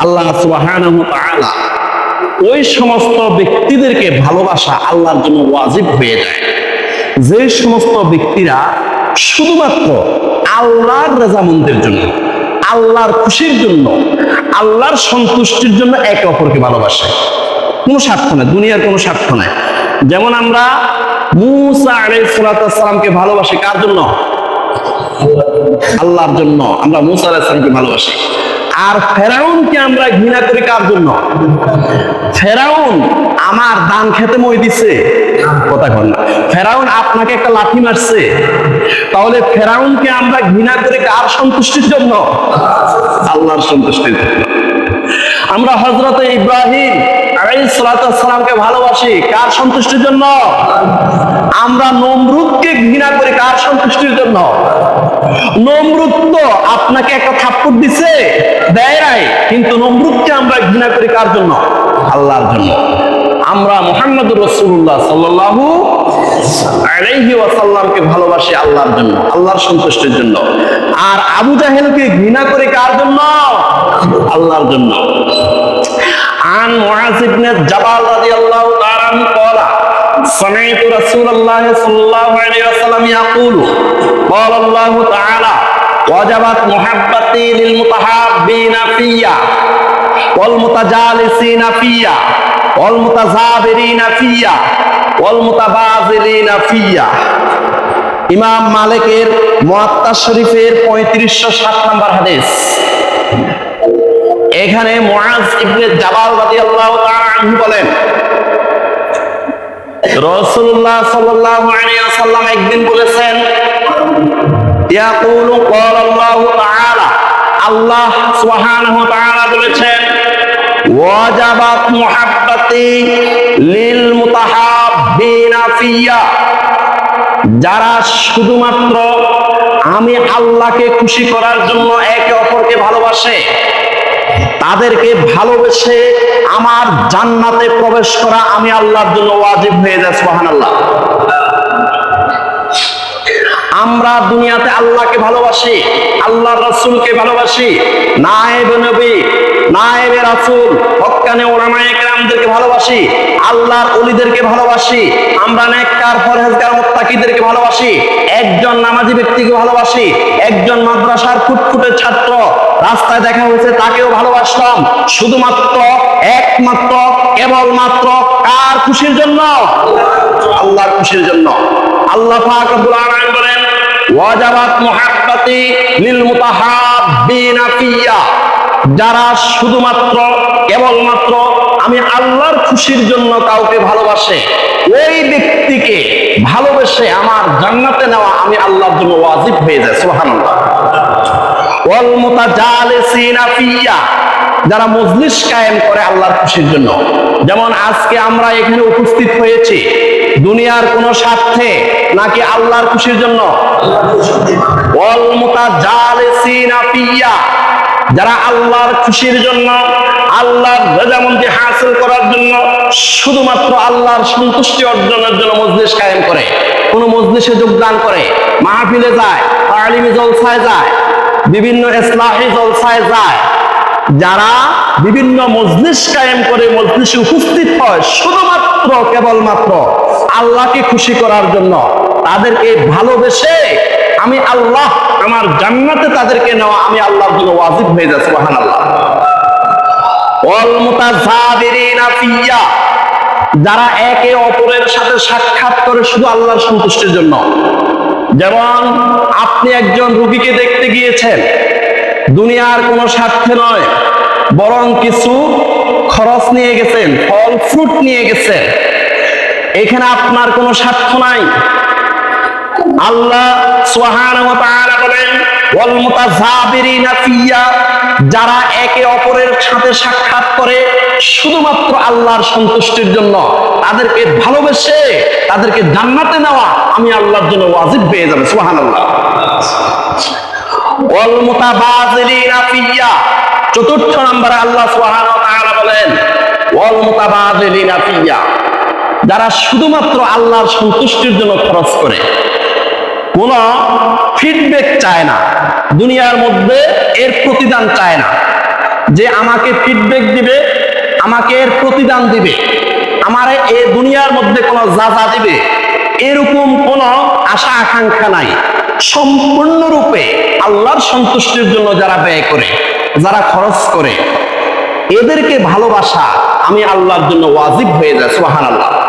আল্লাহ সুবহানাহু ওয়া তাআলা ওই সমস্ত ব্যক্তিদেরকে ভালোবাসা আল্লাহর জন্য ওয়াজিব হয়ে যায় যে সমস্ত ব্যক্তিরা শুধুমাত্র আল্লাহর রাজামন্দের জন্য, আল্লাহর খুশির জন্য, আল্লাহর সন্তুষ্টির জন্য একে অপরকে ভালোবাসে, কোনো স্বার্থ নাই, দুনিয়ার কোনো স্বার্থ নাই। যেমন আমরা মুসা আলাইহিস সালামকে ভালোবাসি কার জন্য? আল্লাহর জন্য আমরা মুসা আলাইহিস সালামকে ভালোবাসি। আর ফেরাউনকে আমরা ঘৃণা করি কার জন্য? ফেরাউন আমার দান খেতে মই দিছে, কথা কন না। ফেরাউন আপনাকে একটা লাঠি মারছে, তাহলে ফেরাউনকে আমরা ঘৃণা করি কার সন্তুষ্টির জন্য? আল্লাহর সন্তুষ্টির জন্য। আমরা হযরত ইব্রাহিম আলাইহিস সালামকে ভালোবাসি কার সন্তুষ্টির জন্য? আমরা নমরুদকে ঘৃণা করি কার সন্তুষ্টির জন্য? নমরুদ তো আপনাকে একটা থাপ্পড় দিছে, দেয় নাই, কিন্তু নমরুদকে আমরা ঘৃণা করি কার জন্য? আল্লাহর জন্য। আমরা মুহাম্মদুর রাসূলুল্লাহ সাল্লাল্লাহু আলাইহি ওয়াসাল্লামকে ভালোবাসি আল্লাহর জন্য, আল্লাহর সন্তুষ্টির জন্য। আর আবু জাহেলকে ঘৃণা করি কার জন্য? আল্লাহর জন্য। عن معاذ بن جبل رضي الله تعالى عنه قال سمعت رسول الله صلى الله عليه وسلم يقول قال الله تعالى وجبت محبتي للمتحابين فيا والمتجالسين فيا والمتزابرين فيا والمتبازلين فيا। ইমাম মালিকের মুয়াত্তা শরীফের 3507 নম্বর হাদিস। এখানে মুআজ ইবনে জাবাল রাদিয়াল্লাহু তাআলা আনহু বলেন, রাসূলুল্লাহ সাল্লাল্লাহু আলাইহি ওয়াসাল্লাম একদিন বলেছেন, ইয়াকুলু ক্বালা আল্লাহু তাআলা, আল্লাহ সুবহানাহু ওয়া তাআলা বলেছেন, ওয়াজাবাত মুহাব্বতি লিল মুতাহাব্বিনা ফিয়া, যারা শুধুমাত্র আমি আল্লাহকে খুশি করার জন্য একে অপরকে ভালোবাসে, তাদেরকে ভালোবেসে আমার জান্নাতে প্রবেশ করা আমি আল্লাহর জন্য ওয়াজিব হয়ে যায়। সুবহানাল্লাহ। আমরা দুনিয়াতে আল্লাহকে ভালোবাসি, আল্লাহর রাসূলকে ভালোবাসি, নায়েবে নবী, নায়েবে রাসূল, হক্কানে উলামায়ে কেরামদেরকে ভালোবাসি, আল্লাহর ওলিদেরকে ভালোবাসি, আমরা নেককার পরহেজগার মুত্তাকিদেরকে ভালোবাসি, একজন নামাজি ব্যক্তিকে ভালোবাসি, একজন মাদ্রাসার ফুটফুটে ছাত্র রাস্তায় দেখা হয়েছে তাকেও ভালোবাসলাম, শুধুমাত্র একমাত্র কেবলমাত্র কার খুশির জন্য? আল্লাহর খুশির জন্য। আল্লাহ পাক রব্বুল আলামিন বলেন, ওয়াজাবাত মুহাব্বতি লিল মুতাহাব্বিনা ফিয়া, যারা শুধুমাত্র কেবলমাত্র আমি আল্লাহর খুশির জন্য কাউকে ভালোবাসে, ওই ব্যক্তিকে ভালোবেসে আমার জান্নাতে নেওয়া আমি আল্লাহর জন্য ওয়াজিব হয়ে যায়। সুবহানাল্লাহ। ওয়াল মুতাজালিসিনা ফিয়া, যারা মজলিস কায়েম করে আল্লাহর খুশির জন্য। যেমন আজকে আমরা এখানে উপস্থিত হয়েছি দুনিয়ার কোন স্বার্থে নাকি আল্লাহর খুশির জন্য? ওয়াল মুতাজালিসিনা ফিয়া, যারা আল্লাহর খুশির জন্য, আল্লাহর রাজামন্দি হাসিল করার জন্য, শুধুমাত্র আল্লাহর সন্তুষ্টি অর্জনের জন্য মজলিস কায়েম করে, কোন মজলিসে যোগদান করে, মাহফিলে যায়, তালিমি জলসায় যায়, বিভিন্ন ইসলাহি জলসায় যায়, যারা বিভিন্ন মজলিস কায়েম করে মজলিসে উপস্থিত হয় শুধুমাত্র কেবলমাত্র আল্লাহকে খুশি করার জন্য, তাদেরকে ভালোবেসে আমি আল্লাহ আমার জান্নাতে তাদেরকে নেওয়া আমি আল্লাহর জন্য ওয়াজিব হয়ে যায়। সুবহানাল্লাহ। ওয়াল মুতাযাবিরিনা ফিয়া, যারা একে অপরের সাথে সাক্ষাৎ করে শুধু আল্লাহর সন্তুষ্টির জন্য। যেমন আপনি একজন রোগীকে দেখতে গিয়েছেন, দুনিয়ার কোনো স্বার্থে নয়, বরং কিছু খরচ নিয়ে গেছেন, ফল ফ্রুট নিয়ে গেছেন, এখানে আপনার কোনো স্বার্থ নাই। আল্লাহ সুবহানাহু ওয়া তাআলা বলেন, ওয়াল মুতাযাবিরিনা ফিয়া, যারা একে অপরের সাথে সাক্ষাৎ করে শুধুমাত্র আল্লাহর সন্তুষ্টির জন্য, তাদেরকে ভালোবেসে তাদেরকে জান্নাতে নেওয়া আমি আল্লাহর জন্য ওয়াজিব হয়ে যাবে। সুবহানাল্লাহ। ওয়াল মুতাবাযিলিনা ফিয়া, চতুর্থ নম্বরে আল্লাহ সুবহানাহু ওয়া তাআলা বলেন, ওয়াল মুতাবাযিলিনা ফিয়া, যারা শুধুমাত্র আল্লাহর সন্তুষ্টির জন্য খরচ করে, কোন ফিডব্যাক চায় না, দুনিয়ার মধ্যে এর প্রতিদান চায় না, যে আমাকে ফিডব্যাক দিবে, আমাকে এর প্রতিদান দিবে, আমার এই দুনিয়ার মধ্যে কোনো যাজা দিবে, এরকম কোনো আশা আকাঙ্ক্ষা নাই। সম্পূর্ণরূপে আল্লাহর সন্তুষ্টির জন্য যারা ব্যয় করে, যারা খরচ করে, এদেরকে ভালোবাসা আমি আল্লাহর জন্য ওয়াজিব হয়ে যায়। সুবহানাল্লাহ।